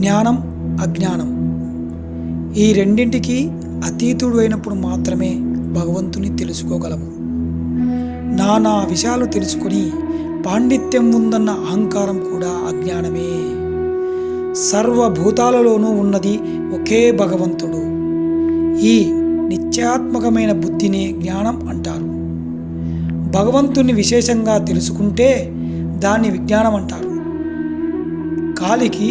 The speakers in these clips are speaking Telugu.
జ్ఞానం, అజ్ఞానం ఈ రెండింటికి అతీతుడు అయినప్పుడు మాత్రమే భగవంతుని తెలుసుకోగలము. నానా విషయాలు తెలుసుకొని పాండిత్యం ఉందన్న అహంకారం కూడా అజ్ఞానమే. సర్వభూతాలలోనూ ఉన్నది ఒకే భగవంతుడు. ఈ నిత్యాత్మకమైన బుద్ధిని జ్ఞానం అంటారు. భగవంతుని విశేషంగా తెలుసుకుంటే దాన్ని విజ్ఞానం అంటారు. కాలికి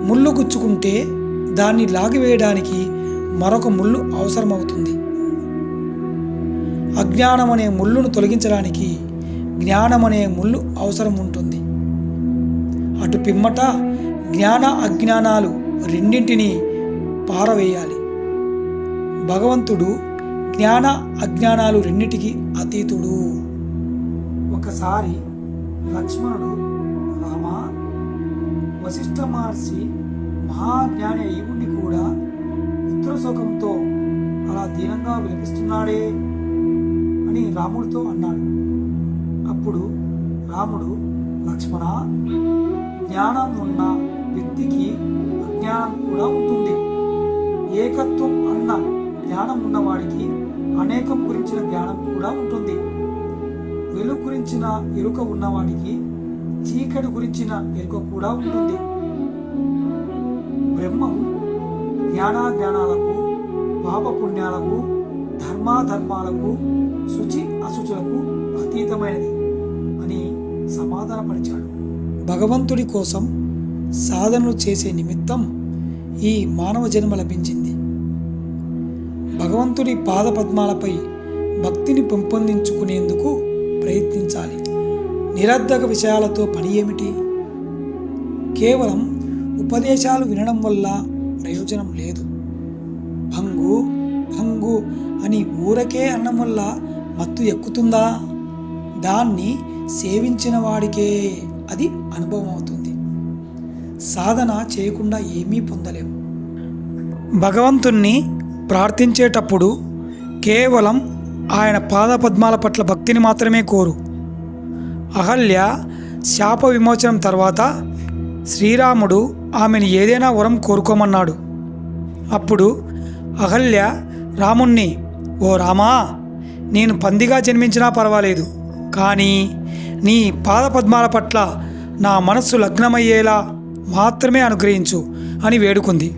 ముళ్ళు గుచ్చుకుంటే దాన్ని లాగివేయడానికి మరొక ముళ్ళు అవసరమవుతుంది. అజ్ఞానం అనే ముళ్ళును తొలగించడానికి జ్ఞానం అనే ముళ్ళు అవసరం ఉంటుంది. అటు పిమ్మట జ్ఞాన అజ్ఞానాలు రెండింటినీ పారవేయాలి. భగవంతుడు జ్ఞాన అజ్ఞానాలు రెండింటికి అతీతుడు. ఒకసారి లక్ష్మణుడు, రామా, వశిష్ఠ మహర్షి మహాజ్ఞాని అయి ఉండి కూడా పుత్రశోకంతో అలా దీనంగా విలపిస్తున్నాడే అని రాముడితో అన్నాడు. అప్పుడు రాముడు, లక్ష్మణ, జ్ఞానం ఉన్న వ్యక్తికి అజ్ఞానం కూడా ఉంటుంది. ఏకత్వం అన్న జ్ఞానం ఉన్నవాడికి అనేకం గురించిన జ్ఞానం కూడా ఉంటుంది. వెలుగు గురించిన ఎరుక ఉన్నవాడికి చీకటి గురించిన ఎరుక కూడా ఉంటుంది. బ్రహ్మం జ్ఞానాజ్ఞానాలకు, పాపపుణ్యాలకు, ధర్మాధర్మాలకు, శుచి అశుచులకు అతీతమైనది అని సమాధానపరిచాడు. భగవంతుడి కోసం సాధనలు చేసే నిమిత్తం ఈ మానవ జన్మ లభించింది. భగవంతుడి పాదపద్మాలపై భక్తిని పెంపొందించుకునేందుకు ప్రయత్నించాలి. నిరర్ధక విషయాలతో పని ఏమిటి? కేవలం ఉపదేశాలు వినడం వల్ల ప్రయోజనం లేదు. భంగు భంగు అని ఊరకే అన్నం వల్ల మత్తు ఎక్కుతుందా? దాన్ని సేవించిన వాడికే అది అనుభవం అవుతుంది. సాధన చేయకుండా ఏమీ పొందలేము. భగవంతుణ్ణి ప్రార్థించేటప్పుడు కేవలం ఆయన పాదపద్మాల పట్ల భక్తిని మాత్రమే కోరు. అహల్య శాప విమోచనం తర్వాత శ్రీరాముడు ఆమెను ఏదైనా వరం కోరుకోమన్నాడు. అప్పుడు అహల్య రాముణ్ణి, ఓ రామా, నేను పందిగా జన్మించినా పర్వాలేదు, కానీ నీ పాదపద్మాల పట్ల నా మనస్సు లగ్నమయ్యేలా మాత్రమే అనుగ్రహించు అని వేడుకుంది.